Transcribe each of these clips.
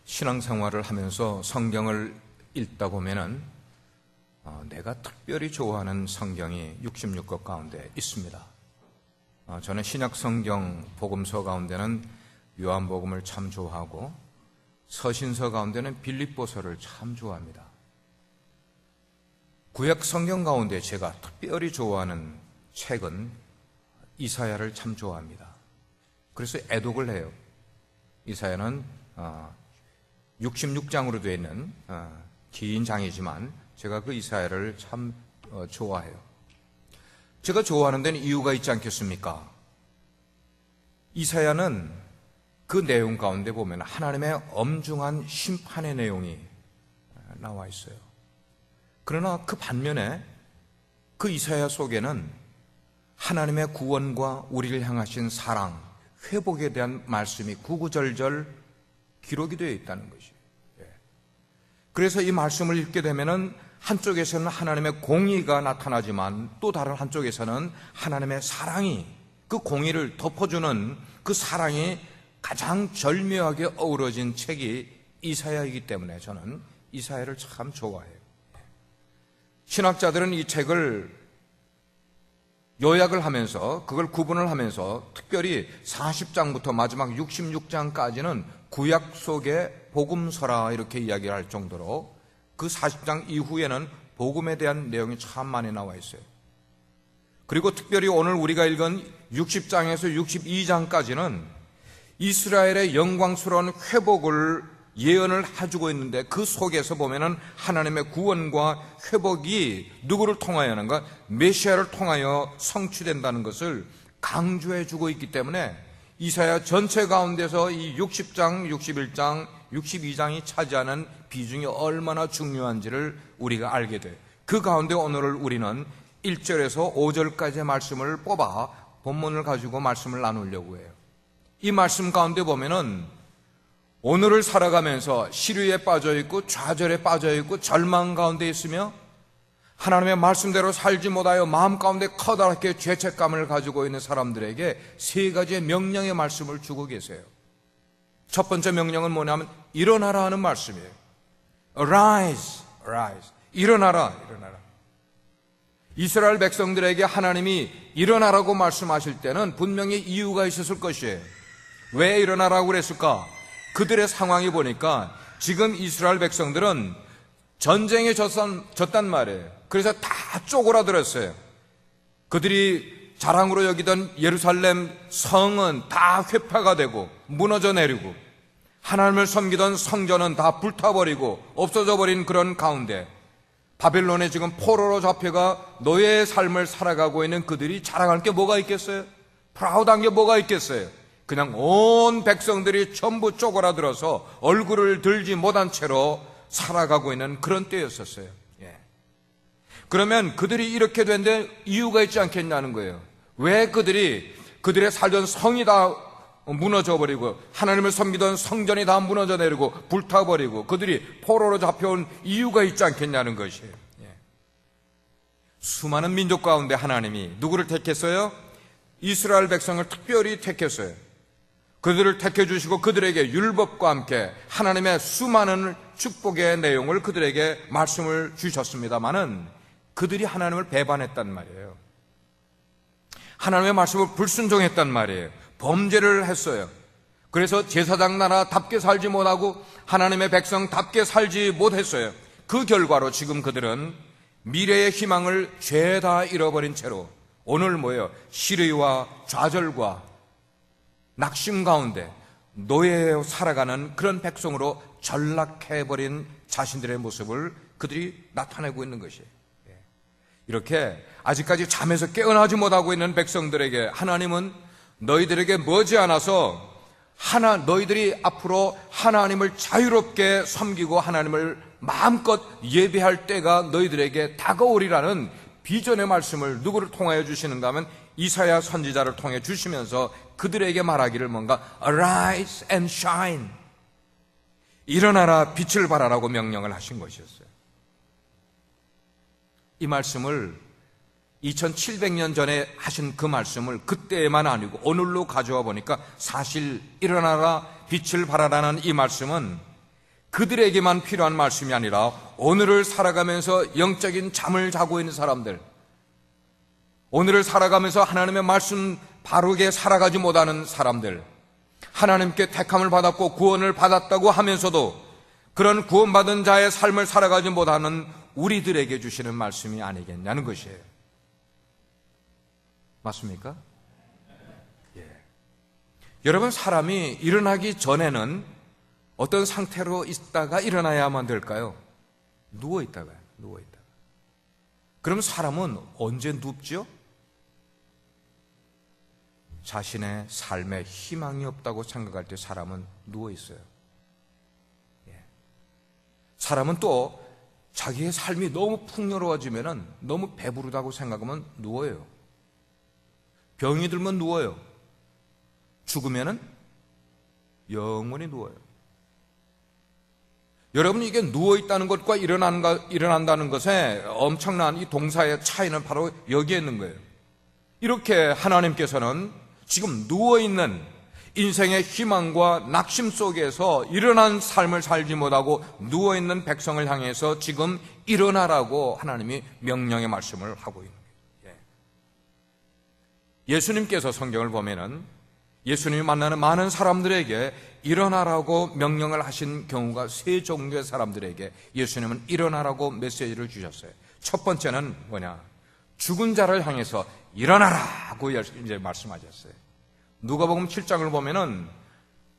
신앙생활을 하면서 성경을 읽다 보면은 내가 특별히 좋아하는 성경이 66권 가운데 있습니다. 저는 신약 성경 복음서 가운데는 요한복음을 참 좋아하고 서신서 가운데는 빌립보서를 참 좋아합니다. 구약 성경 가운데 제가 특별히 좋아하는 책은 이사야를 참 좋아합니다. 그래서 애독을 해요. 이사야는 66장으로 되어 있는 긴 장이지만 제가 그 이사야를 참 좋아해요. 제가 좋아하는 데는 이유가 있지 않겠습니까? 이사야는 그 내용 가운데 보면 하나님의 엄중한 심판의 내용이 나와 있어요. 그러나 그 반면에 그 이사야 속에는 하나님의 구원과 우리를 향하신 사랑, 회복에 대한 말씀이 구구절절 기록이 되어 있다는 것이에요. 그래서 이 말씀을 읽게 되면은 한쪽에서는 하나님의 공의가 나타나지만 또 다른 한쪽에서는 하나님의 사랑이, 그 공의를 덮어주는 그 사랑이 가장 절묘하게 어우러진 책이 이사야이기 때문에 저는 이사야를 참 좋아해요. 신학자들은 이 책을 요약을 하면서, 그걸 구분을 하면서 특별히 40장부터 마지막 66장까지는 구약 속의 복음서라 이렇게 이야기를 할 정도로 그 40장 이후에는 복음에 대한 내용이 참 많이 나와 있어요. 그리고 특별히 오늘 우리가 읽은 60장에서 62장까지는 이스라엘의 영광스러운 회복을 예언을 해주고 있는데 그 속에서 보면은 하나님의 구원과 회복이 누구를 통하여 하는가? 메시아를 통하여 성취된다는 것을 강조해주고 있기 때문에 이사야 전체 가운데서 이 60장, 61장, 62장이 차지하는 비중이 얼마나 중요한지를 우리가 알게 돼요. 그 가운데 오늘 우리는 1절에서 5절까지의 말씀을 뽑아 본문을 가지고 말씀을 나누려고 해요. 이 말씀 가운데 보면은 오늘을 살아가면서 시류에 빠져있고 좌절에 빠져있고 절망 가운데 있으며 하나님의 말씀대로 살지 못하여 마음 가운데 커다랗게 죄책감을 가지고 있는 사람들에게 세 가지의 명령의 말씀을 주고 계세요. 첫 번째 명령은 뭐냐면 일어나라 하는 말씀이에요. Arise, arise. 일어나라, 일어나라. 이스라엘 백성들에게 하나님이 일어나라고 말씀하실 때는 분명히 이유가 있었을 것이에요. 왜 일어나라고 그랬을까? 그들의 상황이 보니까 지금 이스라엘 백성들은 전쟁에 졌단 말이에요. 그래서 다 쪼그라들었어요. 그들이 자랑으로 여기던 예루살렘 성은 다 회파가 되고 무너져 내리고 하나님을 섬기던 성전은 다 불타버리고 없어져 버린 그런 가운데 바벨론에 지금 포로로 잡혀가 노예의 삶을 살아가고 있는 그들이 자랑할 게 뭐가 있겠어요? 프라우드한 게 뭐가 있겠어요? 그냥 온 백성들이 전부 쪼그라들어서 얼굴을 들지 못한 채로 살아가고 있는 그런 때였었어요. 그러면 그들이 이렇게 된 데 이유가 있지 않겠냐는 거예요. 왜 그들의 살던 성이 다 무너져 버리고 하나님을 섬기던 성전이 다 무너져 내리고 불타버리고 그들이 포로로 잡혀온 이유가 있지 않겠냐는 것이에요. 수많은 민족 가운데 하나님이 누구를 택했어요? 이스라엘 백성을 특별히 택했어요. 그들을 택해주시고 그들에게 율법과 함께 하나님의 수많은 축복의 내용을 그들에게 말씀을 주셨습니다마는 그들이 하나님을 배반했단 말이에요. 하나님의 말씀을 불순종했단 말이에요. 범죄를 했어요. 그래서 제사장 나라답게 살지 못하고 하나님의 백성답게 살지 못했어요. 그 결과로 지금 그들은 미래의 희망을 죄다 잃어버린 채로 오늘 뭐예요? 시르와 좌절과 낙심 가운데 노예에 살아가는 그런 백성으로 전락해버린 자신들의 모습을 그들이 나타내고 있는 것이에요. 이렇게 아직까지 잠에서 깨어나지 못하고 있는 백성들에게 하나님은 너희들에게 머지않아서 너희들이 앞으로 하나님을 자유롭게 섬기고 하나님을 마음껏 예배할 때가 너희들에게 다가오리라는 비전의 말씀을 누구를 통하여 주시는가 하면 이사야 선지자를 통해 주시면서 그들에게 말하기를 뭔가 Arise and shine, 일어나라 빛을 발하라고 명령을 하신 것이었어요. 이 말씀을 2700년 전에 하신 그 말씀을 그때만 아니고 오늘로 가져와 보니까 사실 일어나라 빛을 발하라는 이 말씀은 그들에게만 필요한 말씀이 아니라 오늘을 살아가면서 영적인 잠을 자고 있는 사람들, 오늘을 살아가면서 하나님의 말씀 바르게 살아가지 못하는 사람들, 하나님께 택함을 받았고 구원을 받았다고 하면서도 그런 구원받은 자의 삶을 살아가지 못하는 우리들에게 주시는 말씀이 아니겠냐는 것이에요. 맞습니까? 예. 여러분, 사람이 일어나기 전에는 어떤 상태로 있다가 일어나야만 될까요? 누워 있다가. 그럼 사람은 언제 눕죠? 자신의 삶에 희망이 없다고 생각할 때 사람은 누워 있어요. 예. 사람은 또 자기의 삶이 너무 풍요로워지면은, 너무 배부르다고 생각하면 누워요. 병이 들면 누워요. 죽으면은 영원히 누워요. 여러분, 이게 누워있다는 것과 일어난다는 것에 엄청난 이 동사의 차이는 바로 여기에 있는 거예요. 이렇게 하나님께서는 지금 누워있는 인생의 희망과 낙심 속에서 일어난 삶을 살지 못하고 누워있는 백성을 향해서 지금 일어나라고 하나님이 명령의 말씀을 하고 있는 거예요. 예수님께서 성경을 보면은 예수님이 만나는 많은 사람들에게 일어나라고 명령을 하신 경우가 세 종류의 사람들에게 예수님은 일어나라고 메시지를 주셨어요. 첫 번째는 뭐냐? 죽은 자를 향해서 일어나라고 이제 말씀하셨어요. 누가복음 7장을 보면은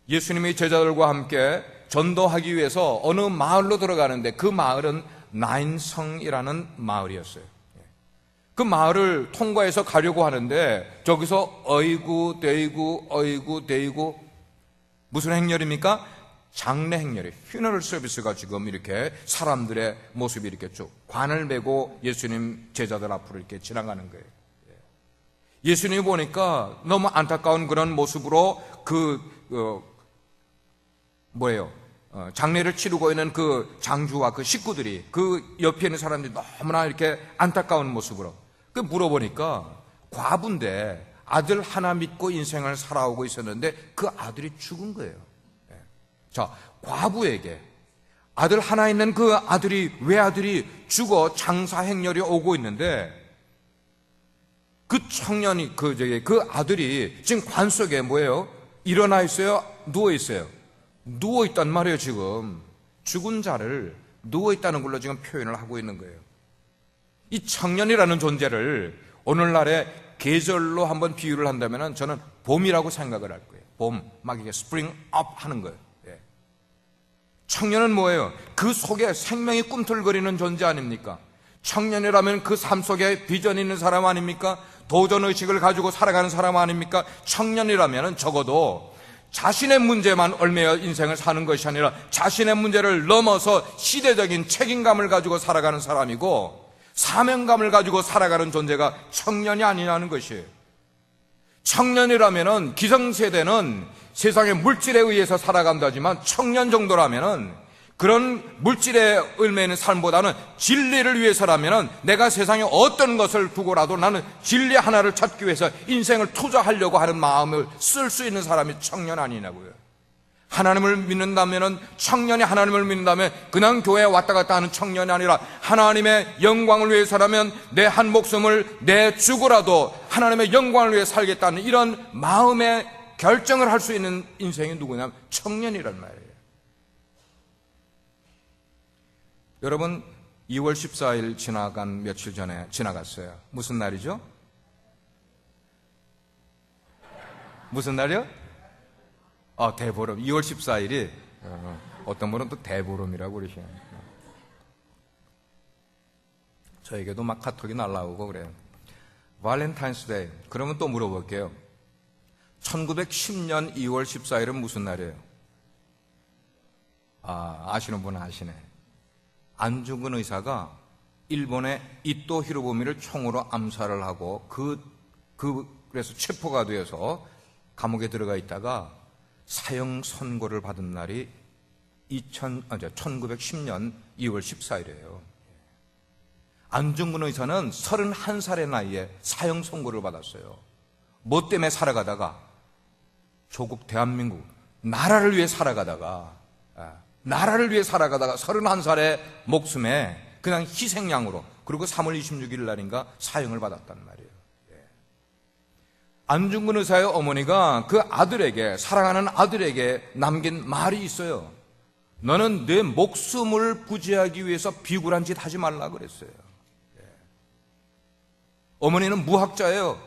예수님이 제자들과 함께 전도하기 위해서 어느 마을로 들어가는데 그 마을은 나인성이라는 마을이었어요. 그 마을을 통과해서 가려고 하는데 저기서 어이구 대이구 무슨 행렬입니까? 장례 행렬이에요. 퓨너럴 서비스가 지금 이렇게 사람들의 모습이 이렇게 쭉 관을 메고 예수님 제자들 앞으로 이렇게 지나가는 거예요. 예수님이 보니까 너무 안타까운 그런 모습으로 장례를 치르고 있는 그 장주와 그 식구들이, 그 옆에 있는 사람들이 너무나 이렇게 안타까운 모습으로 그 물어보니까 과부인데 아들 하나 믿고 인생을 살아오고 있었는데 그 아들이 죽은 거예요. 자, 과부에게 아들 하나 있는 그 아들이, 외아들이 죽어 장사 행렬이 오고 있는데 그 청년이, 그 아들이 지금 관 속에 뭐예요? 일어나 있어요? 누워 있어요? 누워 있단 말이에요. 지금 죽은 자를 누워 있다는 걸로 지금 표현을 하고 있는 거예요. 이 청년이라는 존재를 오늘날의 계절로 한번 비유를 한다면 저는 봄이라고 생각을 할 거예요. 봄, 막 이게 스프링 업 하는 거예요. 예. 청년은 뭐예요? 그 속에 생명이 꿈틀거리는 존재 아닙니까? 청년이라면 그 삶 속에 비전이 있는 사람 아닙니까? 도전의식을 가지고 살아가는 사람 아닙니까? 청년이라면 적어도 자신의 문제만 얽매여 인생을 사는 것이 아니라 자신의 문제를 넘어서 시대적인 책임감을 가지고 살아가는 사람이고 사명감을 가지고 살아가는 존재가 청년이 아니냐는 것이에요. 청년이라면은 기성세대는 세상의 물질에 의해서 살아간다지만 청년 정도라면은 그런 물질에 얽매이는 삶보다는 진리를 위해서라면은 내가 세상에 어떤 것을 두고라도 나는 진리 하나를 찾기 위해서 인생을 투자하려고 하는 마음을 쓸 수 있는 사람이 청년 아니냐고요. 하나님을 믿는다면은, 청년이 하나님을 믿는다면 그냥 교회에 왔다 갔다 하는 청년이 아니라 하나님의 영광을 위해서라면 내 한 목숨을 내주고라도 하나님의 영광을 위해 살겠다는 이런 마음의 결정을 할 수 있는 인생이 누구냐면 청년이란 말이에요. 여러분, 2월 14일 지나간 며칠 전에 지나갔어요. 무슨 날이죠? 무슨 날이요? 대보름. 2월 14일이 어떤 분은 또 대보름이라고 그러시네요. 저에게도 막 카톡이 날라오고 그래요. 발렌타인스데이. 그러면 또 물어볼게요. 1910년 2월 14일은 무슨 날이에요? 아시는 분은 아시네. 안중근 의사가 일본의 이토 히로부미를 총으로 암살을 하고 그래서 체포가 되어서 감옥에 들어가 있다가 사형 선고를 받은 날이 1910년 2월 14일이에요. 안중근 의사는 31살의 나이에 사형 선고를 받았어요. 뭐 때문에 살아가다가 조국 대한민국 나라를 위해 살아가다가 나라를 위해 살아가다가 31살의 목숨에 그냥 희생양으로, 그리고 3월 26일 날인가 사형을 받았단 말이에요. 안중근 의사의 어머니가 그 아들에게, 사랑하는 아들에게 남긴 말이 있어요. 너는 내 목숨을 부지하기 위해서 비굴한 짓 하지 말라 그랬어요. 어머니는 무학자예요.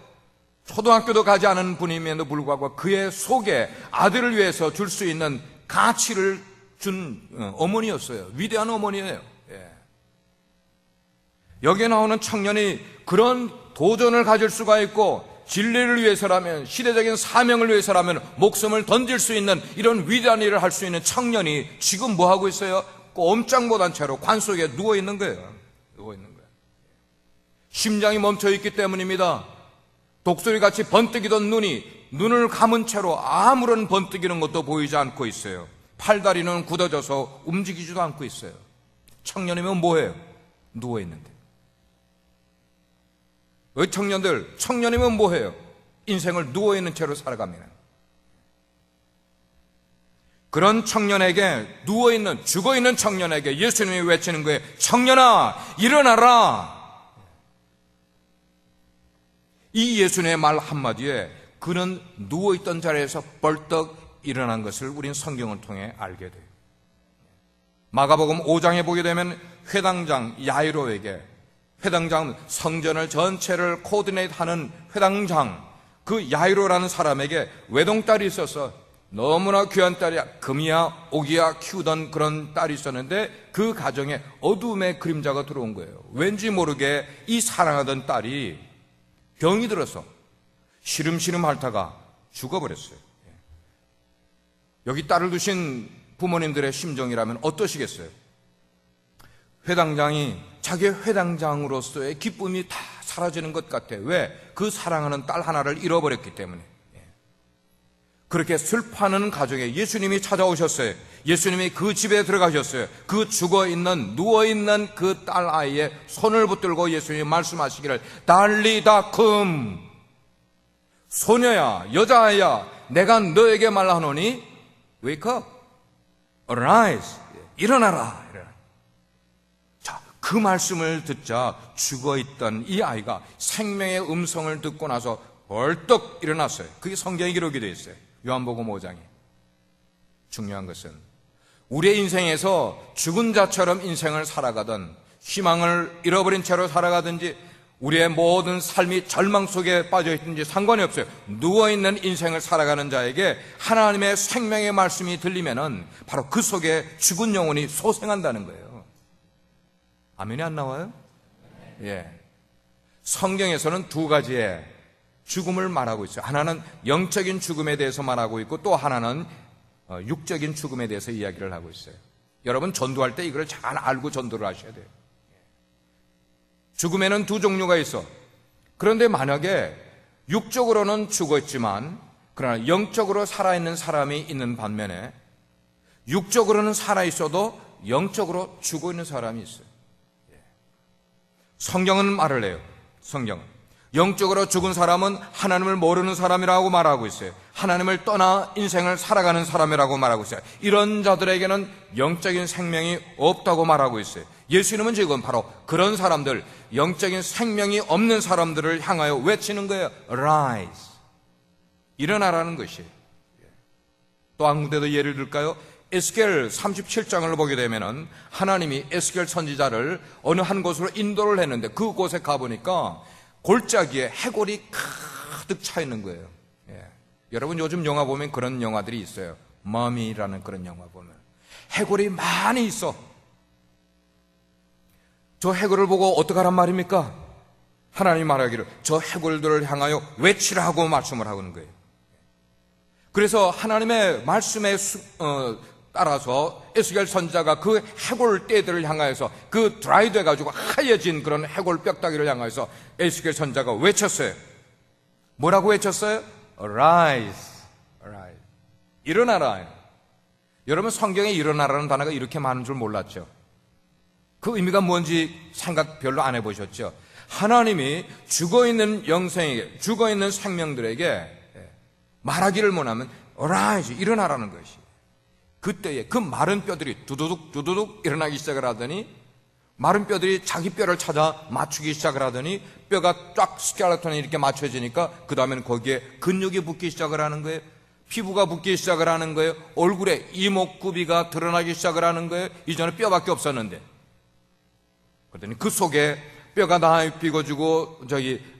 초등학교도 가지 않은 분임에도 불구하고 그의 속에 아들을 위해서 줄 수 있는 가치를 준 어머니였어요. 위대한 어머니예요. 여기에 나오는 청년이 그런 도전을 가질 수가 있고, 진리를 위해서라면, 시대적인 사명을 위해서라면 목숨을 던질 수 있는 이런 위대한 일을 할 수 있는 청년이 지금 뭐 하고 있어요? 꼼짝 못한 채로 관 속에 누워 있는 거예요. 누워 있는 거예요. 심장이 멈춰 있기 때문입니다. 독수리같이 번뜩이던 눈을 감은 채로 아무런 번뜩이는 것도 보이지 않고 있어요. 팔다리는 굳어져서 움직이지도 않고 있어요. 청년이면 뭐해요? 누워 있는데. 청년들, 청년이면 뭐해요? 인생을 누워 있는 채로 살아갑니다. 그런 청년에게, 누워있는, 죽어있는 청년에게 예수님이 외치는 거예요. 청년아, 일어나라. 이 예수님의 말 한마디에 그는 누워있던 자리에서 벌떡 일어난 것을 우린 성경을 통해 알게 돼요. 마가복음 5장에 보게 되면 회당장 야이로에게, 회당장, 성전을 전체를 코디네이트하는 회당장, 그 야이로라는 사람에게 외동딸이 있어서 너무나 귀한 딸이야. 금이야 옥이야 키우던 그런 딸이 있었는데 그 가정에 어둠의 그림자가 들어온 거예요. 왠지 모르게 이 사랑하던 딸이 병이 들어서 시름시름 앓다가 죽어버렸어요. 여기 딸을 두신 부모님들의 심정이라면 어떠시겠어요? 회당장이 자기의 회당장으로서의 기쁨이 다 사라지는 것 같아. 왜? 그 사랑하는 딸 하나를 잃어버렸기 때문에. 그렇게 슬퍼하는 가정에 예수님이 찾아오셨어요. 예수님이 그 집에 들어가셨어요. 그 죽어있는, 누워있는 그 딸 아이의 손을 붙들고 예수님이 말씀하시기를, 달리다쿰, 소녀야, 여자아이야, 내가 너에게 말하노니 wake up, arise, 일어나라. 자, 그 말씀을 듣자 죽어있던 이 아이가 생명의 음성을 듣고 나서 벌떡 일어났어요. 그게 성경에 기록이 되어 있어요. 요한복음 5장에. 중요한 것은 우리의 인생에서 죽은 자처럼 인생을 살아가든 희망을 잃어버린 채로 살아가든지 우리의 모든 삶이 절망 속에 빠져있든지 상관이 없어요. 누워있는 인생을 살아가는 자에게 하나님의 생명의 말씀이 들리면은 바로 그 속에 죽은 영혼이 소생한다는 거예요. 아멘이 안 나와요? 예. 성경에서는 두 가지의 죽음을 말하고 있어요. 하나는 영적인 죽음에 대해서 말하고 있고 또 하나는 육적인 죽음에 대해서 이야기를 하고 있어요. 여러분 전도할 때 이걸 잘 알고 전도를 하셔야 돼요. 죽음에는 두 종류가 있어. 그런데 만약에 육적으로는 죽었지만 그러나 영적으로 살아있는 사람이 있는 반면에 육적으로는 살아있어도 영적으로 죽어있는 사람이 있어요. 성경은 말을 해요. 성경은 영적으로 죽은 사람은 하나님을 모르는 사람이라고 말하고 있어요. 하나님을 떠나 인생을 살아가는 사람이라고 말하고 있어요. 이런 자들에게는 영적인 생명이 없다고 말하고 있어요. 예수님은 지금 바로 그런 사람들, 영적인 생명이 없는 사람들을 향하여 외치는 거예요. Rise, 일어나라는 것이에요. 또 한 군데도 예를 들까요? 에스겔 37장을 보게 되면은 하나님이 에스겔 선지자를 어느 한 곳으로 인도를 했는데 그곳에 가보니까 골짜기에 해골이 가득 차 있는 거예요. 여러분 요즘 영화 보면 그런 영화들이 있어요. 머미라는 그런 영화 보면 해골이 많이 있어. 저 해골을 보고 어떡하란 말입니까? 하나님 말하기를 저 해골들을 향하여 외치라고 말씀을 하는 거예요. 그래서 하나님의 말씀에 따라서 에스겔 선지자가 그 해골 떼들을 향하여서 그 드라이 돼가지고 하얘진 그런 해골 뼈다귀를 향하여서 에스겔 선지자가 외쳤어요. 뭐라고 외쳤어요? Arise, arise. 일어나라. 여러분 성경에 일어나라는 단어가 이렇게 많은 줄 몰랐죠? 그 의미가 뭔지 생각 별로 안 해보셨죠? 하나님이 죽어있는 영생에게, 죽어있는 생명들에게 말하기를 원하면 Arise, 일어나라는 것이. 그때에 그 마른 뼈들이 두두둑 두두둑 일어나기 시작을 하더니 마른 뼈들이 자기 뼈를 찾아 맞추기 시작을 하더니 뼈가 쫙 스켈레톤이 이렇게 맞춰지니까 그 다음에는 거기에 근육이 붙기 시작을 하는 거예요. 피부가 붙기 시작을 하는 거예요. 얼굴에 이목구비가 드러나기 시작을 하는 거예요. 이전에 뼈밖에 없었는데. 그러더니 그 속에 뼈가 다 삐거지고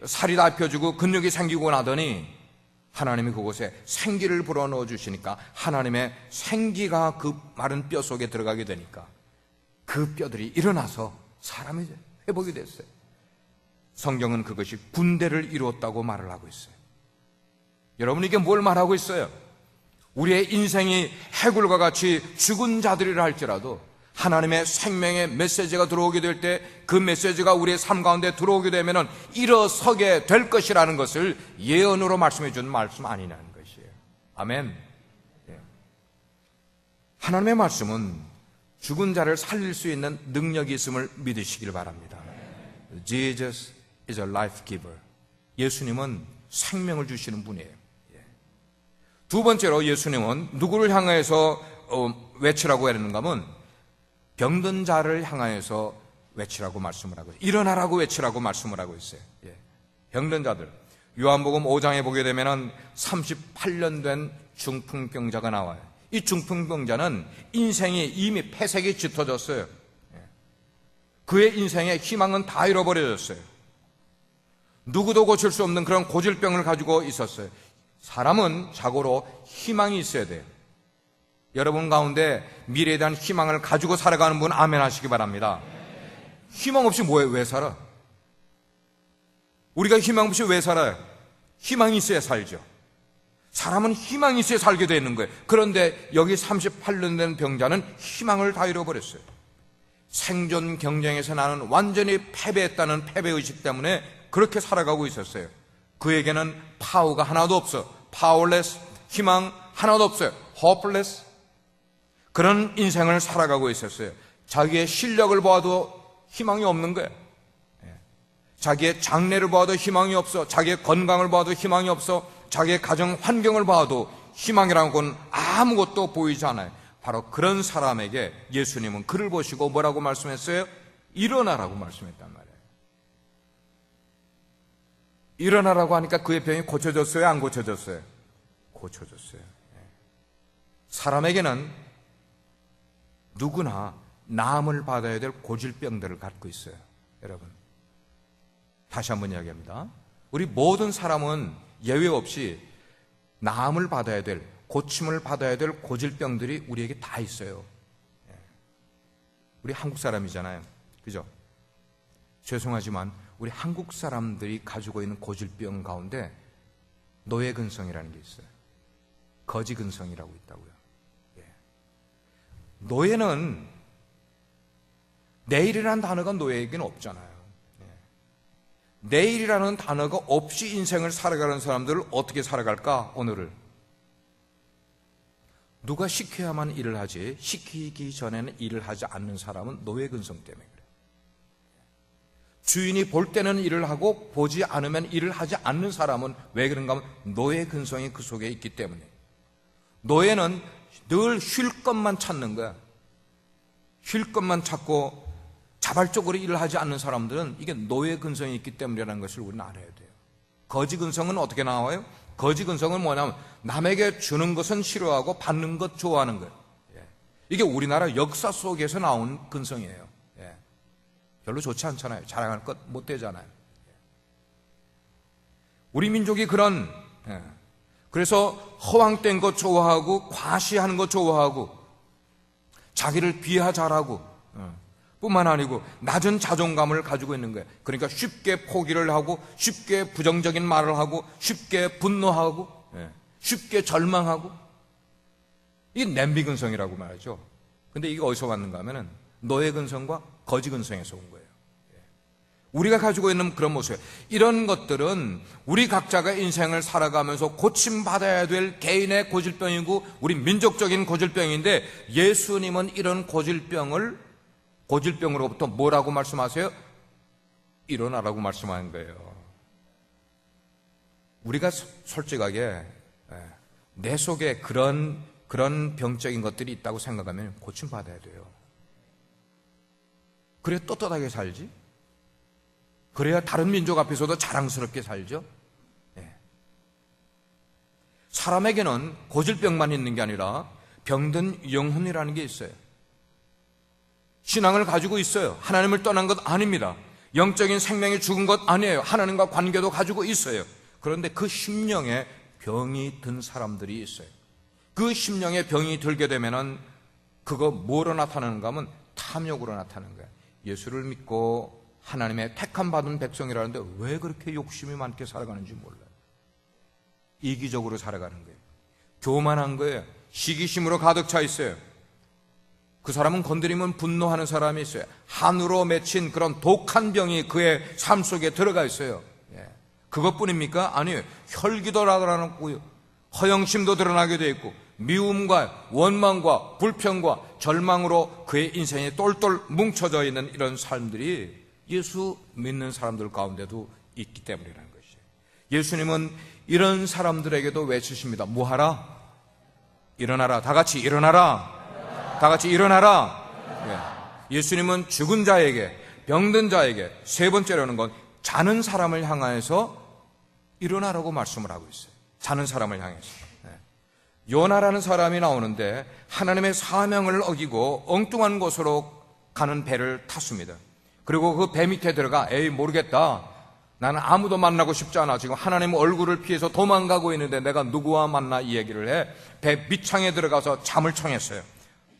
살이 다 펴지고 근육이 생기고 나더니 하나님이 그곳에 생기를 불어넣어 주시니까 하나님의 생기가 그 마른 뼈 속에 들어가게 되니까 그 뼈들이 일어나서 사람이 회복이 됐어요. 성경은 그것이 군대를 이루었다고 말을 하고 있어요. 여러분, 이게 뭘 말하고 있어요? 우리의 인생이 해굴과 같이 죽은 자들이라 할지라도 하나님의 생명의 메시지가 들어오게 될 때 그 메시지가 우리의 삶 가운데 들어오게 되면 일어서게 될 것이라는 것을 예언으로 말씀해 준 말씀 아니냐는 것이에요. 아멘. 하나님의 말씀은 죽은 자를 살릴 수 있는 능력이 있음을 믿으시길 바랍니다. Jesus is a life giver. 예수님은 생명을 주시는 분이에요. 두 번째로 예수님은 누구를 향해서 외치라고 했는가 하면 병든 자를 향하여서 외치라고 말씀을 하고 있어요. 일어나라고 외치라고 말씀을 하고 있어요. 병든 자들. 요한복음 5장에 보게 되면 38년 된 중풍병자가 나와요. 이 중풍병자는 인생이 이미 폐색이 짙어졌어요. 그의 인생의 희망은 다 잃어버려졌어요. 누구도 고칠 수 없는 그런 고질병을 가지고 있었어요. 사람은 자고로 희망이 있어야 돼요. 여러분 가운데 미래에 대한 희망을 가지고 살아가는 분 아멘 하시기 바랍니다. 희망 없이 왜 살아? 우리가 희망 없이 왜 살아요? 희망이 있어야 살죠. 사람은 희망이 있어야 살게 되는 거예요. 그런데 여기 38년 된 병자는 희망을 다 잃어버렸어요. 생존 경쟁에서 나는 완전히 패배했다는 패배의식 때문에 그렇게 살아가고 있었어요. 그에게는 파워가 하나도 없어. 파워레스, 희망 하나도 없어요. hopeless. 그런 인생을 살아가고 있었어요. 자기의 실력을 보아도 희망이 없는 거예요. 자기의 장래를 보아도 희망이 없어. 자기의 건강을 보아도 희망이 없어. 자기의 가정 환경을 봐도 희망이라는 건 아무것도 보이지 않아요. 바로 그런 사람에게 예수님은 그를 보시고 뭐라고 말씀했어요? 일어나라고 말씀했단 말이에요. 일어나라고 하니까 그의 병이 고쳐졌어요? 안 고쳐졌어요? 고쳐졌어요. 사람에게는 누구나 나음을 받아야 될 고질병들을 갖고 있어요. 여러분, 다시 한번 이야기합니다. 우리 모든 사람은 예외 없이 나음을 받아야 될, 고침을 받아야 될 고질병들이 우리에게 다 있어요. 우리 한국 사람이잖아요. 그죠? 죄송하지만 우리 한국 사람들이 가지고 있는 고질병 가운데 노예근성이라는 게 있어요. 거지근성이라고 있다고요. 노예는 내일이라는 단어가 노예에게는 없잖아요. 내일이라는 단어가 없이 인생을 살아가는 사람들을 어떻게 살아갈까? 오늘을 누가 시켜야만 일을 하지 시키기 전에는 일을 하지 않는 사람은 노예근성 때문에 그래요. 주인이 볼 때는 일을 하고 보지 않으면 일을 하지 않는 사람은 왜 그런가 하면 노예근성이 그 속에 있기 때문에. 노예는 늘 쉴 것만 찾는 거야. 쉴 것만 찾고 자발적으로 일을 하지 않는 사람들은 이게 노예근성이 있기 때문이라는 것을 우리는 알아야 돼요. 거지근성은 어떻게 나와요? 거지근성은 뭐냐면 남에게 주는 것은 싫어하고 받는 것 좋아하는 거예요. 이게 우리나라 역사 속에서 나온 근성이에요. 별로 좋지 않잖아요. 자랑할 것 못 되잖아요. 우리 민족이 그래서 허황된 것 좋아하고 과시하는 것 좋아하고 자기를 비하잘하고 뿐만 아니고 낮은 자존감을 가지고 있는 거예요. 그러니까 쉽게 포기를 하고 쉽게 부정적인 말을 하고 쉽게 분노하고 쉽게 절망하고 이게 냄비근성이라고 말하죠. 근데 이게 어디서 왔는가 하면은 노예근성과 거지근성에서 온 거예요. 우리가 가지고 있는 그런 모습, 이런 것들은 우리 각자가 인생을 살아가면서 고침받아야 될 개인의 고질병이고 우리 민족적인 고질병인데 예수님은 이런 고질병으로부터 뭐라고 말씀하세요? 일어나라고 말씀하는 거예요. 우리가 솔직하게 내 속에 그런 그런 병적인 것들이 있다고 생각하면 고침받아야 돼요. 그래야 떳떳하게 살지. 그래야 다른 민족 앞에서도 자랑스럽게 살죠. 네. 사람에게는 고질병만 있는 게 아니라 병든 영혼이라는 게 있어요. 신앙을 가지고 있어요. 하나님을 떠난 것 아닙니다. 영적인 생명이 죽은 것 아니에요. 하나님과 관계도 가지고 있어요. 그런데 그 심령에 병이 든 사람들이 있어요. 그 심령에 병이 들게 되면은 그거 뭐로 나타나는가 하면 탐욕으로 나타나는 거예요. 예수를 믿고 하나님의 택함 받은 백성이라는데 왜 그렇게 욕심이 많게 살아가는지 몰라요. 이기적으로 살아가는 거예요. 교만한 거예요. 시기심으로 가득 차 있어요. 그 사람은 건드리면 분노하는 사람이 있어요. 한으로 맺힌 그런 독한 병이 그의 삶 속에 들어가 있어요. 그것뿐입니까? 아니에요. 혈기도 드러나고 허영심도 드러나게 되어 있고 미움과 원망과 불평과 절망으로 그의 인생이 똘똘 뭉쳐져 있는 이런 삶들이 예수 믿는 사람들 가운데도 있기 때문이라는 것이에요. 예수님은 이런 사람들에게도 외치십니다. 뭐하라? 일어나라. 다 같이 일어나라. 다 같이 일어나라. 예수님은 죽은 자에게, 병든 자에게, 세 번째로는 건 자는 사람을 향하여서 일어나라고 말씀을 하고 있어요. 자는 사람을 향해서. 요나라는 사람이 나오는데 하나님의 사명을 어기고 엉뚱한 곳으로 가는 배를 탔습니다. 그리고 그 배 밑에 들어가 에이 모르겠다. 나는 아무도 만나고 싶지 않아. 지금 하나님 얼굴을 피해서 도망가고 있는데 내가 누구와 만나 이 얘기를 해. 배 밑창에 들어가서 잠을 청했어요.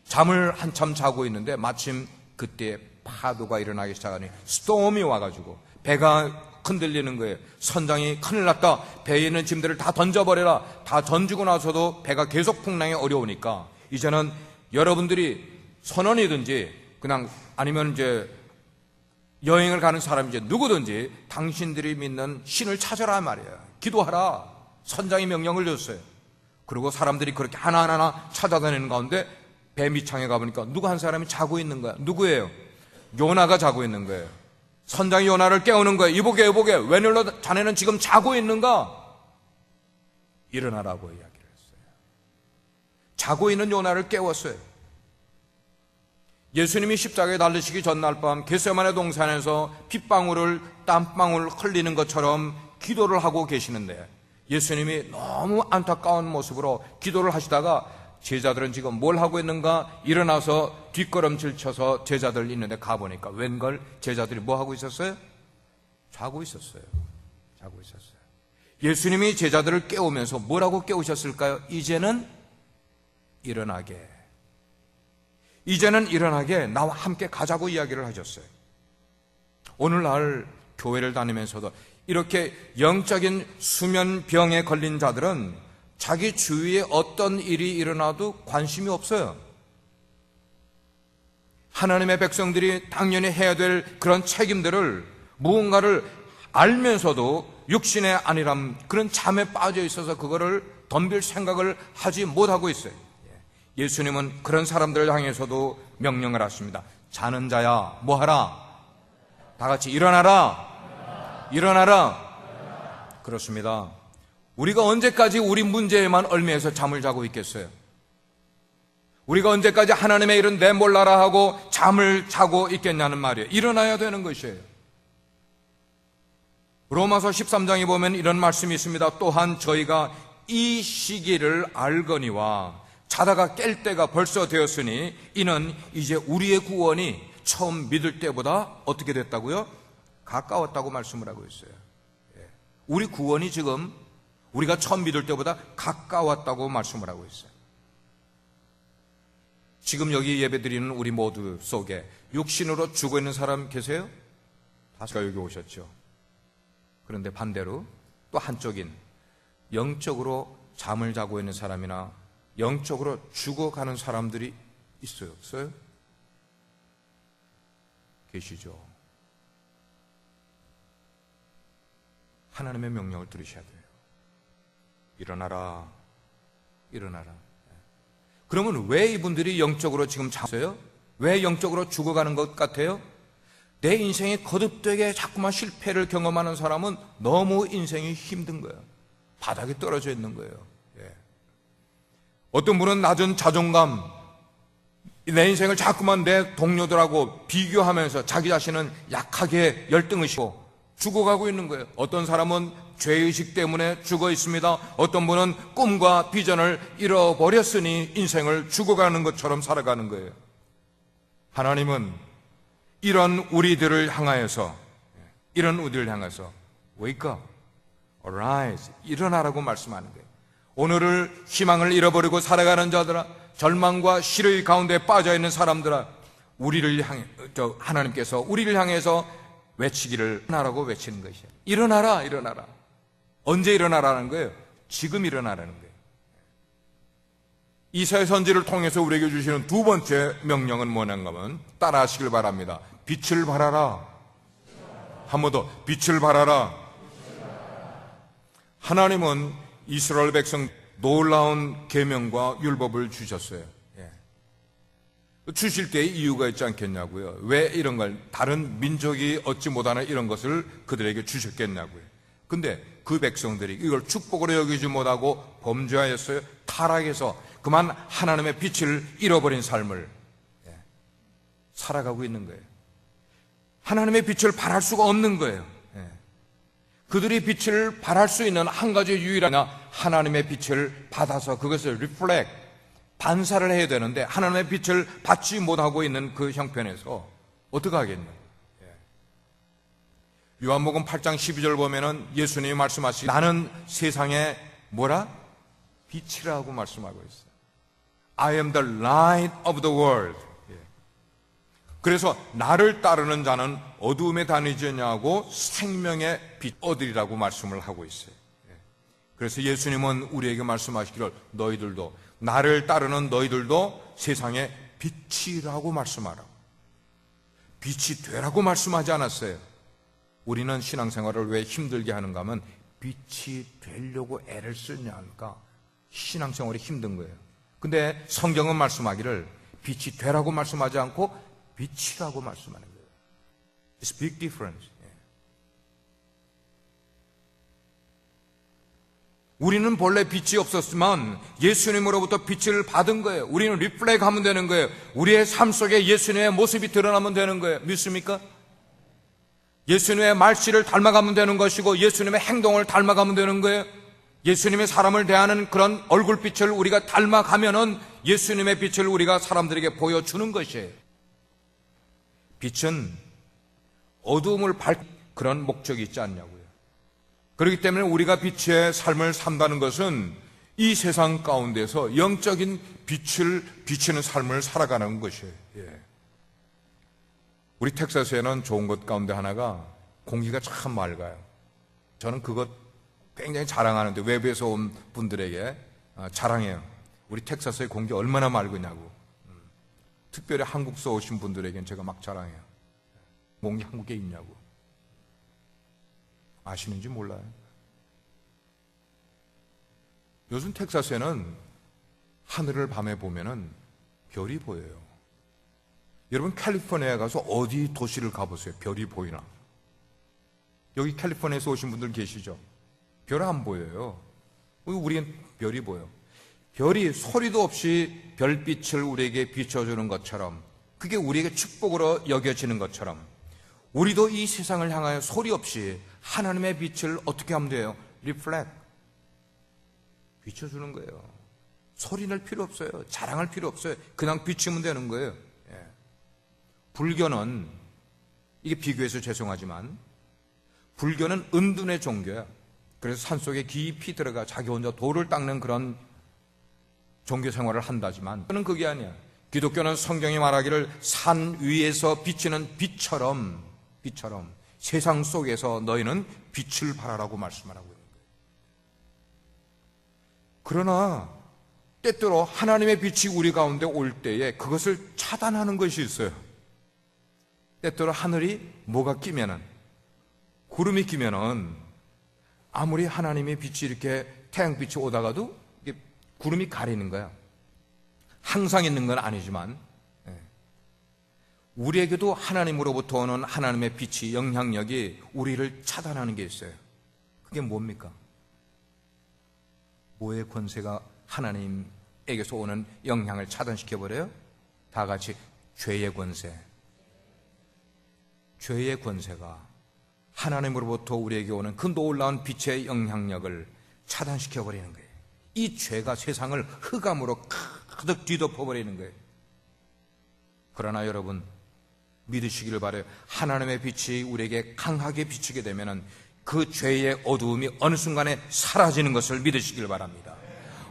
잠을 한참 자고 있는데 마침 그때 파도가 일어나기 시작하니 스톰이 와가지고 배가 흔들리는 거예요. 선장이 큰일 났다. 배에 있는 짐들을 다 던져버려라. 다 던지고 나서도 배가 계속 풍랑이 어려우니까 이제는 여러분들이 선원이든지 그냥 아니면 이제 여행을 가는 사람이지 누구든지 당신들이 믿는 신을 찾아라 말이에요. 기도하라. 선장이 명령을 줬어요. 그리고 사람들이 그렇게 하나하나 찾아다니는 가운데 배 밑창에 가보니까 누구 한 사람이 자고 있는 거야. 누구예요? 요나가 자고 있는 거예요. 선장이 요나를 깨우는 거예요. 이보게 이보게 웬일로 자네는 지금 자고 있는가? 일어나라고 이야기를 했어요. 자고 있는 요나를 깨웠어요. 예수님이 십자가에 달리시기 전날 밤 겟세마네 동산에서 핏방울을 땀방울 흘리는 것처럼 기도를 하고 계시는데 예수님이 너무 안타까운 모습으로 기도를 하시다가 제자들은 지금 뭘 하고 있는가? 일어나서 뒷걸음질 쳐서 제자들 있는데 가보니까 웬걸 제자들이 뭐 하고 있었어요? 자고 있었어요. 자고 있었어요. 예수님이 제자들을 깨우면서 뭐라고 깨우셨을까요? 이제는 일어나게. 이제는 일어나게 나와 함께 가자고 이야기를 하셨어요. 오늘날 교회를 다니면서도 이렇게 영적인 수면병에 걸린 자들은 자기 주위에 어떤 일이 일어나도 관심이 없어요. 하나님의 백성들이 당연히 해야 될 그런 책임들을 무언가를 알면서도 육신의 안일함, 그런 잠에 빠져 있어서 그거를 덤빌 생각을 하지 못하고 있어요. 예수님은 그런 사람들을 향해서도 명령을 하십니다. 자는 자야, 뭐하라? 다 같이 일어나라. 일어나라. 그렇습니다. 우리가 언제까지 우리 문제에만 얽매여서 잠을 자고 있겠어요? 우리가 언제까지 하나님의 일은 내몰라라 하고 잠을 자고 있겠냐는 말이에요. 일어나야 되는 것이에요. 로마서 13장에 보면 이런 말씀이 있습니다. 또한 저희가 이 시기를 알거니와 자다가 깰 때가 벌써 되었으니 이는 이제 우리의 구원이 처음 믿을 때보다 어떻게 됐다고요? 가까웠다고 말씀을 하고 있어요. 우리 구원이 지금 우리가 처음 믿을 때보다 가까웠다고 말씀을 하고 있어요. 지금 여기 예배드리는 우리 모두 속에 육신으로 죽어 있는 사람 계세요? 다시가 여기 오셨죠. 그런데 반대로 또 한쪽인 영적으로 잠을 자고 있는 사람이나 영적으로 죽어가는 사람들이 있어요? 없어요? 계시죠. 하나님의 명령을 들으셔야 돼요. 일어나라. 일어나라. 그러면 왜 이분들이 영적으로 지금 잠어요? 왜 영적으로 죽어가는 것 같아요? 내 인생이 거듭되게 자꾸만 실패를 경험하는 사람은 너무 인생이 힘든 거예요. 바닥에 떨어져 있는 거예요. 어떤 분은 낮은 자존감, 내 인생을 자꾸만 내 동료들하고 비교하면서 자기 자신은 약하게 열등의식하고 죽어가고 있는 거예요. 어떤 사람은 죄의식 때문에 죽어 있습니다. 어떤 분은 꿈과 비전을 잃어버렸으니 인생을 죽어가는 것처럼 살아가는 거예요. 하나님은 이런 우리들을 향하여서 Wake up, arise, 일어나라고 말씀하는 거예요. 오늘을 희망을 잃어버리고 살아가는 자들아, 절망과 실의 가운데 빠져있는 사람들아, 하나님께서 우리를 향해서 외치기를 하라고 외치는 것이에요. 일어나라, 일어나라. 언제 일어나라는 거예요? 지금 일어나라는 거예요. 이사야 선지를 통해서 우리에게 주시는 두 번째 명령은 뭐냐면 하면 따라하시길 바랍니다. 빛을 발하라. 한 번 더, 빛을 발하라. 하나님은 이스라엘 백성 놀라운 계명과 율법을 주셨어요. 주실 때의 이유가 있지 않겠냐고요. 왜 이런 걸, 다른 민족이 얻지 못하는 이런 것을 그들에게 주셨겠냐고요. 근데 그 백성들이 이걸 축복으로 여기지 못하고 범죄하였어요. 타락해서 그만 하나님의 빛을 잃어버린 삶을 살아가고 있는 거예요. 하나님의 빛을 발할 수가 없는 거예요. 그들이 빛을 발할 수 있는 한 가지 유일한 하나님의 빛을 받아서 그것을 reflect, 반사를 해야 되는데 하나님의 빛을 받지 못하고 있는 그 형편에서 어떻게 하겠냐. 요한복음 8장 12절 보면은 예수님이 말씀하시기, 나는 세상의 뭐라? 빛이라고 말씀하고 있어요. I am the light of the world. 그래서 나를 따르는 자는 어두움에 다니지 않냐고 생명의 빛 얻으리라고 말씀을 하고 있어요. 그래서 예수님은 우리에게 말씀하시기를 너희들도, 나를 따르는 너희들도 세상의 빛이라고 말씀하라. 빛이 되라고 말씀하지 않았어요. 우리는 신앙생활을 왜 힘들게 하는가 하면 빛이 되려고 애를 쓰냐 하니까 신앙생활이 힘든 거예요. 근데 성경은 말씀하기를 빛이 되라고 말씀하지 않고 빛이라고 말씀하는 거예요. It's a big difference. 우리는 본래 빛이 없었지만 예수님으로부터 빛을 받은 거예요. 우리는 리플렉 하면 되는 거예요. 우리의 삶 속에 예수님의 모습이 드러나면 되는 거예요. 믿습니까? 예수님의 말씨를 닮아가면 되는 것이고 예수님의 행동을 닮아가면 되는 거예요. 예수님의 사람을 대하는 그런 얼굴빛을 우리가 닮아가면은 예수님의 빛을 우리가 사람들에게 보여주는 것이에요. 빛은 어두움을 밝히는 그런 목적이 있지 않냐고요. 그렇기 때문에 우리가 빛의 삶을 산다는 것은 이 세상 가운데서 영적인 빛을 비치는 삶을 살아가는 것이에요. 우리 텍사스에는 좋은 것 가운데 하나가 공기가 참 맑아요. 저는 그것 굉장히 자랑하는데 외부에서 온 분들에게 자랑해요. 우리 텍사스의 공기 얼마나 맑으냐고. 특별히 한국서 오신 분들에게는 제가 막 자랑해요. 공기 한국에 있냐고. 아시는지 몰라요. 요즘 텍사스에는 하늘을 밤에 보면은 별이 보여요. 여러분 캘리포니아에 가서 어디 도시를 가보세요. 별이 보이나? 여기 캘리포니아에서 오신 분들 계시죠? 별 안 보여요. 우리는 별이 보여. 별이 소리도 없이 별빛을 우리에게 비춰주는 것처럼, 그게 우리에게 축복으로 여겨지는 것처럼 우리도 이 세상을 향하여 소리 없이 하나님의 빛을 어떻게 하면 돼요? 리플렉트, 비춰주는 거예요. 소리 낼 필요 없어요. 자랑할 필요 없어요. 그냥 비추면 되는 거예요. 불교는, 이게 비교해서 죄송하지만 불교는 은둔의 종교야. 그래서 산속에 깊이 들어가 자기 혼자 돌을 닦는 그런 종교 생활을 한다지만 저는 그게 아니야. 기독교는 성경이 말하기를 산 위에서 비치는 빛처럼 세상 속에서 너희는 빛을 발하라고 말씀을 하고 있는 거예요. 그러나 때때로 하나님의 빛이 우리 가운데 올 때에 그것을 차단하는 것이 있어요. 때때로 하늘이 뭐가 끼면은, 구름이 끼면은 아무리 하나님의 빛이 이렇게 태양빛이 오다가도 이게 구름이 가리는 거야. 항상 있는 건 아니지만 우리에게도 하나님으로부터 오는 하나님의 빛이, 영향력이 우리를 차단하는 게 있어요. 그게 뭡니까? 뭐의 권세가 하나님 빛에게서 오는 영향을 차단시켜버려요? 다 같이 죄의 권세. 죄의 권세가 하나님으로부터 우리에게 오는 그 놀라운 빛의 영향력을 차단시켜버리는 거예요. 이 죄가 세상을 흑암으로 가득 뒤덮어버리는 거예요. 그러나 여러분, 믿으시기를 바라요. 하나님의 빛이 우리에게 강하게 비치게 되면 그 죄의 어두움이 어느 순간에 사라지는 것을 믿으시길 바랍니다.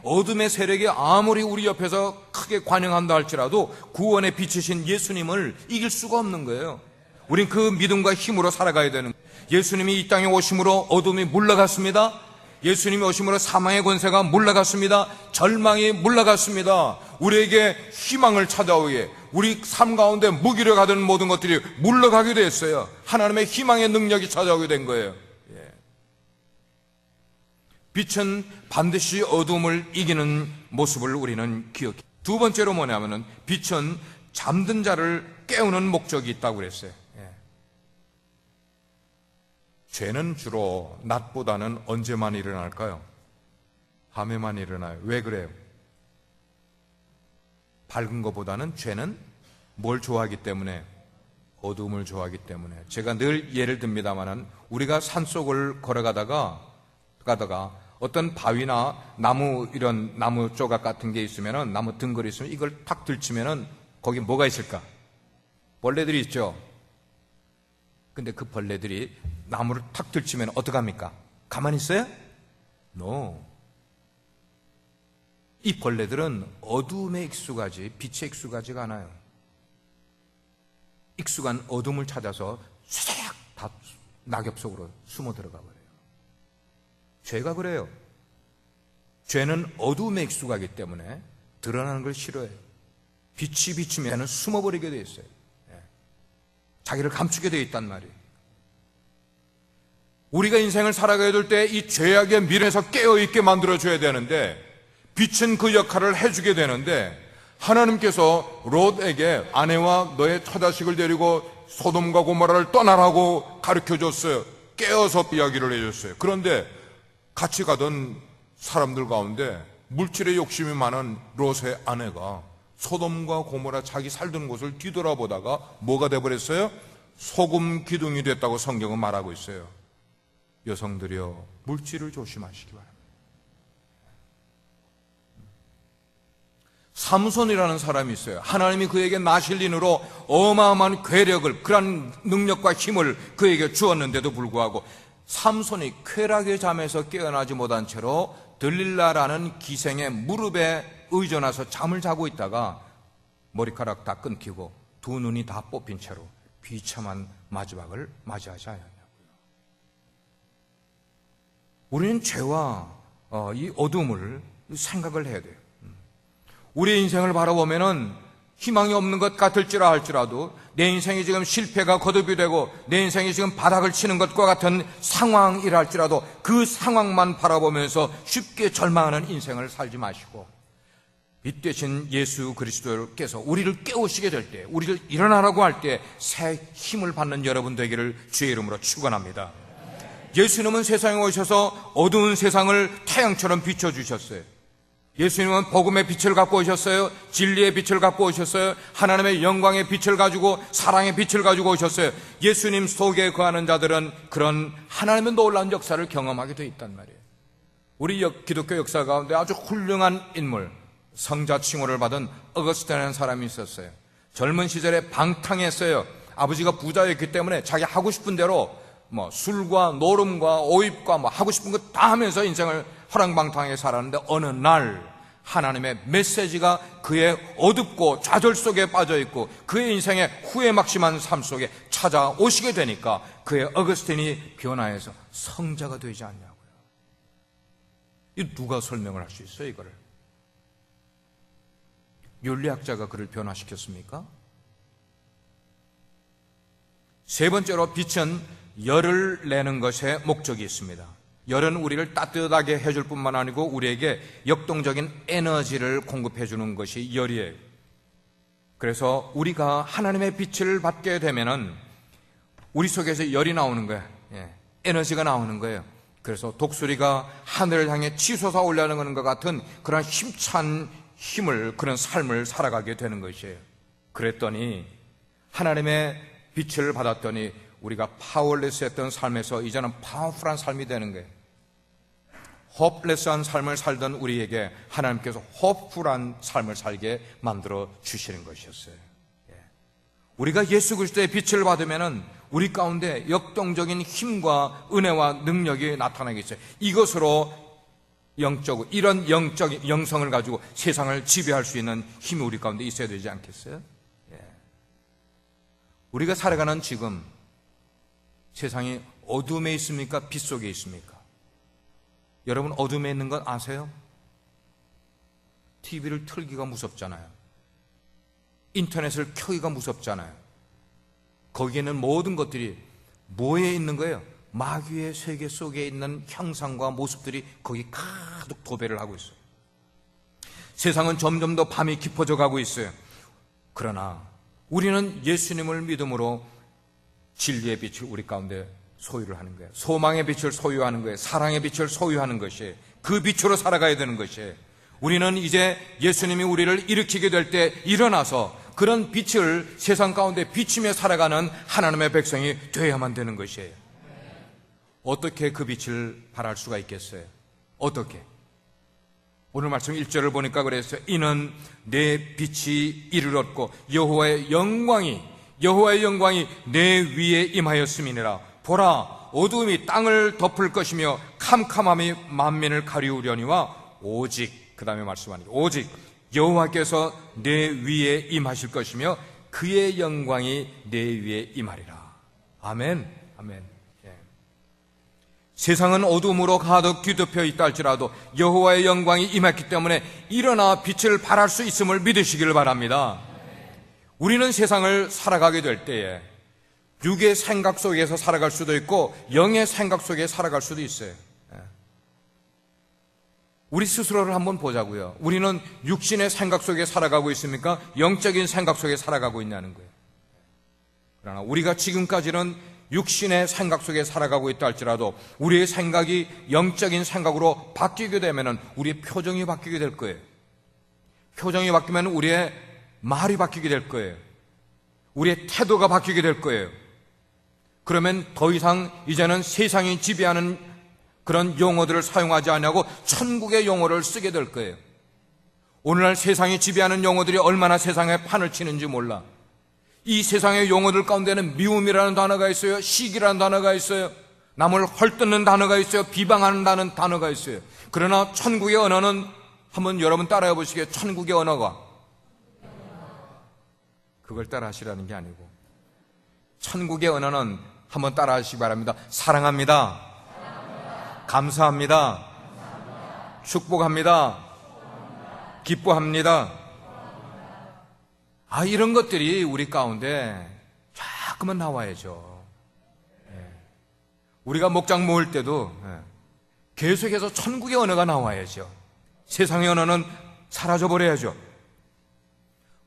어둠의 세력이 아무리 우리 옆에서 크게 관영한다 할지라도 구원의 빛이신 예수님을 이길 수가 없는 거예요. 우린 그 믿음과 힘으로 살아가야 되는 거예요. 예수님이 이 땅에 오심으로 어둠이 물러갔습니다. 예수님이 오심으로 사망의 권세가 물러갔습니다. 절망이 물러갔습니다. 우리에게 희망을 찾아오기에 우리 삶 가운데 무기력하던 모든 것들이 물러가게 됐어요. 하나님의 희망의 능력이 찾아오게 된 거예요. 빛은 반드시 어둠을 이기는 모습을 우리는 기억해요. 두 번째로 뭐냐면은 빛은 잠든 자를 깨우는 목적이 있다고 그랬어요. 죄는 주로 낮보다는 언제만 일어날까요? 밤에만 일어나요. 왜 그래요? 밝은 것보다는 죄는 뭘 좋아하기 때문에? 어둠을 좋아하기 때문에. 제가 늘 예를 듭니다마는 우리가 산속을 걸어가다가 어떤 바위나 나무, 이런 나무 조각 같은 게 있으면은, 나무 등걸이 있으면 이걸 탁 들치면은 거기 뭐가 있을까? 벌레들이 있죠. 근데 그 벌레들이 나무를 탁 들치면 어떡합니까? 가만히 있어요? No. 이 벌레들은 어둠에 익숙하지 빛에 익숙하지가 않아요. 익숙한 어둠을 찾아서 쇠삭 다 낙엽 속으로 숨어 들어가 버려요. 죄가 그래요. 죄는 어둠에 익숙하기 때문에 드러나는 걸 싫어해요. 빛이 비치면 숨어버리게 돼 있어요. 자기를 감추게 돼 있단 말이에요. 우리가 인생을 살아가야 될 때 이 죄악의 미래에서 깨어있게 만들어줘야 되는데, 빛은 그 역할을 해주게 되는데, 하나님께서 롯에게 아내와 너의 처자식을 데리고 소돔과 고모라를 떠나라고 가르쳐줬어요. 깨어서 이야기를 해줬어요. 그런데 같이 가던 사람들 가운데 물질의 욕심이 많은 롯의 아내가 소돔과 고모라 자기 살던 곳을 뒤돌아보다가 뭐가 돼버렸어요? 소금 기둥이 됐다고 성경은 말하고 있어요. 여성들이여, 물질을 조심하시기 바랍니다. 삼손이라는 사람이 있어요. 하나님이 그에게 나실린으로 어마어마한 괴력을, 그런 능력과 힘을 그에게 주었는데도 불구하고 삼손이 쾌락의 잠에서 깨어나지 못한 채로 들릴라라는 기생의 무릎에 의존해서 잠을 자고 있다가 머리카락 다 끊기고 두 눈이 다 뽑힌 채로 비참한 마지막을 맞이하지 않았냐고요. 우리는 죄와 이 어둠을 생각을 해야 돼요. 우리 인생을 바라보면은 희망이 없는 것 같을지라 할지라도 내 인생이 지금 실패가 거듭이 되고 내 인생이 지금 바닥을 치는 것과 같은 상황이라 할지라도 그 상황만 바라보면서 쉽게 절망하는 인생을 살지 마시고, 빛 되신 예수 그리스도께서 우리를 깨우시게 될 때, 우리를 일어나라고 할 때 새 힘을 받는 여러분 되기를 주의 이름으로 축원합니다. 예수님은 세상에 오셔서 어두운 세상을 태양처럼 비춰주셨어요. 예수님은 복음의 빛을 갖고 오셨어요. 진리의 빛을 갖고 오셨어요. 하나님의 영광의 빛을 가지고, 사랑의 빛을 가지고 오셨어요. 예수님 속에 거하는 자들은 그런 하나님의 놀라운 역사를 경험하게 돼 있단 말이에요. 우리 기독교 역사 가운데 아주 훌륭한 인물, 성자 칭호를 받은 어거스틴이라는 사람이 있었어요. 젊은 시절에 방탕했어요. 아버지가 부자였기 때문에 자기 하고 싶은 대로 술과 노름과 오입과 하고 싶은 거 다 하면서 인생을 허랑방탕하게 살았는데, 어느 날 하나님의 메시지가 그의 어둡고 좌절 속에 빠져있고 그의 인생의 후회막심한 삶 속에 찾아오시게 되니까 그의 어거스틴이 변화해서 성자가 되지 않냐고요. 이 누가 설명을 할 수 있어요, 이거를? 윤리학자가 그를 변화시켰습니까? 세 번째로 빛은 열을 내는 것에 목적이 있습니다. 열은 우리를 따뜻하게 해줄 뿐만 아니고 우리에게 역동적인 에너지를 공급해 주는 것이 열이에요. 그래서 우리가 하나님의 빛을 받게 되면은 우리 속에서 열이 나오는 거예요. 에너지가 나오는 거예요. 그래서 독수리가 하늘을 향해 치솟아 올라가는 것 같은 그런 힘찬 힘을, 그런 삶을 살아가게 되는 것이에요. 그랬더니 하나님의 빛을 받았더니 우리가 파워레스했던 삶에서 이제는 파워풀한 삶이 되는 거예요. 홉레스한 삶을 살던 우리에게 하나님께서 홉풀한 삶을 살게 만들어 주시는 것이었어요. 우리가 예수 그리스도의 빛을 받으면은 우리 가운데 역동적인 힘과 은혜와 능력이 나타나겠어요. 이것으로 영적으로, 이런 영적 영성을 가지고 세상을 지배할 수 있는 힘이 우리 가운데 있어야 되지 않겠어요? 우리가 살아가는 지금 세상이 어둠에 있습니까? 빛 속에 있습니까? 여러분, 어둠에 있는 건 아세요? TV를 틀기가 무섭잖아요. 인터넷을 켜기가 무섭잖아요. 거기에는 모든 것들이 뭐에 있는 거예요? 마귀의 세계 속에 있는 형상과 모습들이 거기 가득 도배를 하고 있어요. 세상은 점점 더 밤이 깊어져 가고 있어요. 그러나 우리는 예수님을 믿음으로 진리의 빛을 우리 가운데 소유를 하는 거예요. 소망의 빛을 소유하는 거예요. 사랑의 빛을 소유하는 것이에요. 그 빛으로 살아가야 되는 것이에요. 우리는 이제 예수님이 우리를 일으키게 될 때 일어나서 그런 빛을 세상 가운데 비추며 살아가는 하나님의 백성이 되어야만 되는 것이에요. 어떻게 그 빛을 발할 수가 있겠어요? 어떻게? 오늘 말씀 1절을 보니까 그랬어요. 이는 내 빛이 이르렀고 여호와의 영광이 내 위에 임하였음이니라. 보라, 어두움이 땅을 덮을 것이며 캄캄함이 만민을 가리우려니와 오직, 그 다음에 말씀하니 오직 여호와께서 내 위에 임하실 것이며 그의 영광이 내 위에 임하리라. 아멘, 아멘. 세상은 어둠으로 가득 뒤덮여 있다 할지라도 여호와의 영광이 임했기 때문에 일어나 빛을 발할 수 있음을 믿으시길 바랍니다. 우리는 세상을 살아가게 될 때에 육의 생각 속에서 살아갈 수도 있고 영의 생각 속에 살아갈 수도 있어요. 우리 스스로를 한번 보자고요. 우리는 육신의 생각 속에 살아가고 있습니까? 영적인 생각 속에 살아가고 있냐는 거예요. 그러나 우리가 지금까지는 육신의 생각 속에 살아가고 있다 할지라도 우리의 생각이 영적인 생각으로 바뀌게 되면 우리의 표정이 바뀌게 될 거예요. 표정이 바뀌면 우리의 말이 바뀌게 될 거예요. 우리의 태도가 바뀌게 될 거예요. 그러면 더 이상 이제는 세상이 지배하는 그런 용어들을 사용하지 않냐고 천국의 용어를 쓰게 될 거예요. 오늘날 세상이 지배하는 용어들이 얼마나 세상에 판을 치는지 몰라. 이 세상의 용어들 가운데는 미움이라는 단어가 있어요. 시기라는 단어가 있어요. 남을 헐뜯는 단어가 있어요. 비방하는 단어가 있어요. 그러나 천국의 언어는 한번 여러분 따라해 보시게. 천국의 언어가 그걸 따라 하시라는 게 아니고 천국의 언어는 한번 따라 하시기 바랍니다. 사랑합니다. 감사합니다. 축복합니다. 기뻐합니다. 이런 것들이 우리 가운데 자꾸만 나와야죠. 우리가 목장 모을 때도 계속해서 천국의 언어가 나와야죠. 세상의 언어는 사라져버려야죠.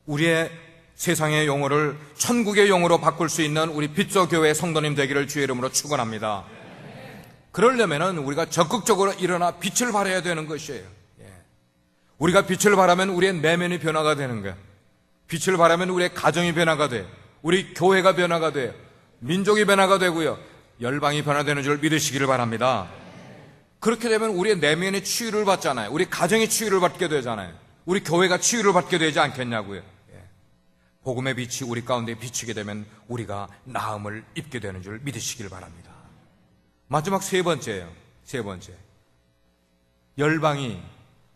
우리의 세상의 용어를 천국의 용어로 바꿀 수 있는 우리 빛소교회 성도님 되기를 주의 이름으로 축원합니다. 그러려면 우리가 적극적으로 일어나 빛을 발해야 되는 것이에요. 우리가 빛을 발하면 우리의 내면이 변화가 되는 거예요. 빛을 발하면 우리의 가정이 변화가 돼요. 우리 교회가 변화가 돼요. 민족이 변화가 되고요. 열방이 변화되는 줄 믿으시기를 바랍니다. 그렇게 되면 우리의 내면이 치유를 받잖아요. 우리 가정이 치유를 받게 되잖아요. 우리 교회가 치유를 받게 되지 않겠냐고요. 복음의 빛이 우리 가운데 비치게 되면 우리가 나음을 입게 되는 줄 믿으시길 바랍니다. 마지막 세 번째예요. 세 번째. 열방이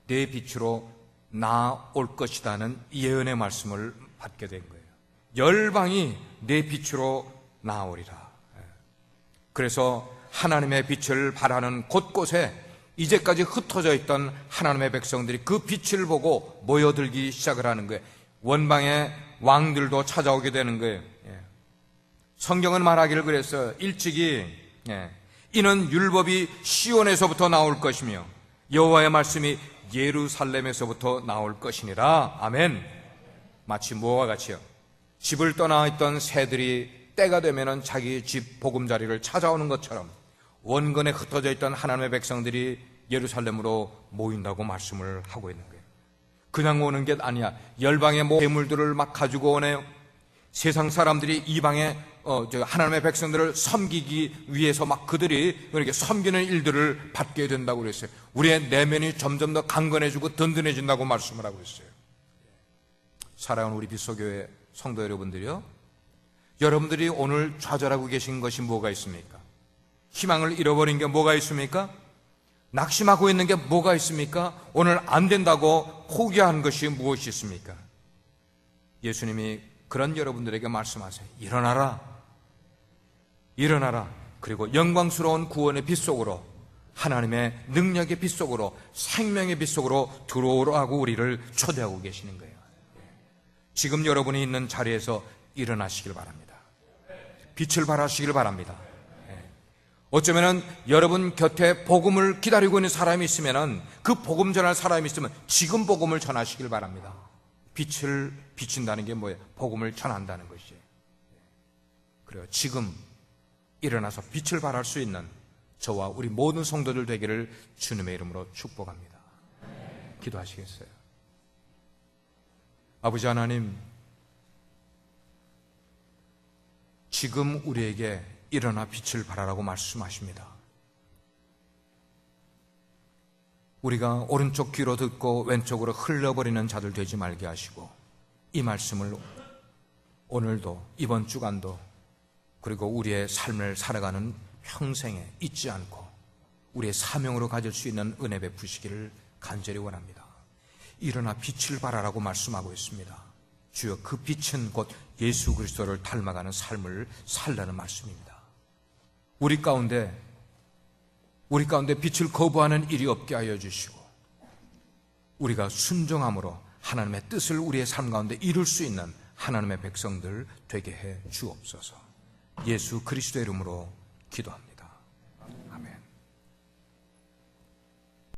내 빛으로 나올 것이라는 예언의 말씀을 받게 된 거예요. 열방이 내 빛으로 나오리라. 그래서 하나님의 빛을 발하는 곳곳에 이제까지 흩어져 있던 하나님의 백성들이 그 빛을 보고 모여들기 시작을 하는 거예요. 원방의 왕들도 찾아오게 되는 거예요. 성경은 말하기를 그랬어요. 일찍이 이는 율법이 시온에서부터 나올 것이며 여호와의 말씀이 예루살렘에서부터 나올 것이니라. 아멘. 마치 무엇과 같이요, 집을 떠나 있던 새들이 때가 되면 자기 집 보금자리를 찾아오는 것처럼 원근에 흩어져 있던 하나님의 백성들이 예루살렘으로 모인다고 말씀을 하고 있는 거예요. 그냥 오는 게 아니야. 열방의 재물들을 막 가지고 오네요. 세상 사람들이 이방의 하나님의 백성들을 섬기기 위해서 막 그들이 이렇게 섬기는 일들을 받게 된다고 그랬어요. 우리의 내면이 점점 더 강건해지고 든든해진다고 말씀을 하고 있어요. 사랑하는 우리 빛소교회 성도 여러분들이요, 여러분들이 오늘 좌절하고 계신 것이 뭐가 있습니까? 희망을 잃어버린 게 뭐가 있습니까? 낙심하고 있는 게 뭐가 있습니까? 오늘 안 된다고 포기한 것이 무엇이 있습니까? 예수님이 그런 여러분들에게 말씀하세요. 일어나라. 일어나라. 그리고 영광스러운 구원의 빛 속으로, 하나님의 능력의 빛 속으로, 생명의 빛 속으로 들어오라고 우리를 초대하고 계시는 거예요. 지금 여러분이 있는 자리에서 일어나시길 바랍니다. 빛을 발하시길 바랍니다. 어쩌면은 여러분 곁에 복음을 기다리고 있는 사람이 있으면은, 그 복음 전할 사람이 있으면 지금 복음을 전하시길 바랍니다. 빛을 비친다는 게 뭐예요? 복음을 전한다는 것이에요. 그래요. 지금 일어나서 빛을 발할 수 있는 저와 우리 모든 성도들 되기를 주님의 이름으로 축복합니다. 기도하시겠어요? 아버지 하나님, 지금 우리에게 일어나 빛을 발하라고 말씀하십니다. 우리가 오른쪽 귀로 듣고 왼쪽으로 흘러버리는 자들 되지 말게 하시고, 이 말씀을 오늘도, 이번 주간도, 그리고 우리의 삶을 살아가는 평생에 잊지 않고 우리의 사명으로 가질 수 있는 은혜 베푸시기를 간절히 원합니다. 일어나 빛을 발하라고 말씀하고 있습니다. 주여, 그 빛은 곧 예수 그리스도를 닮아가는 삶을 살라는 말씀입니다. 우리 가운데 빛을 거부하는 일이 없게 하여 주시고, 우리가 순종함으로 하나님의 뜻을 우리의 삶 가운데 이룰 수 있는 하나님의 백성들 되게 해 주옵소서. 예수 그리스도의 이름으로 기도합니다.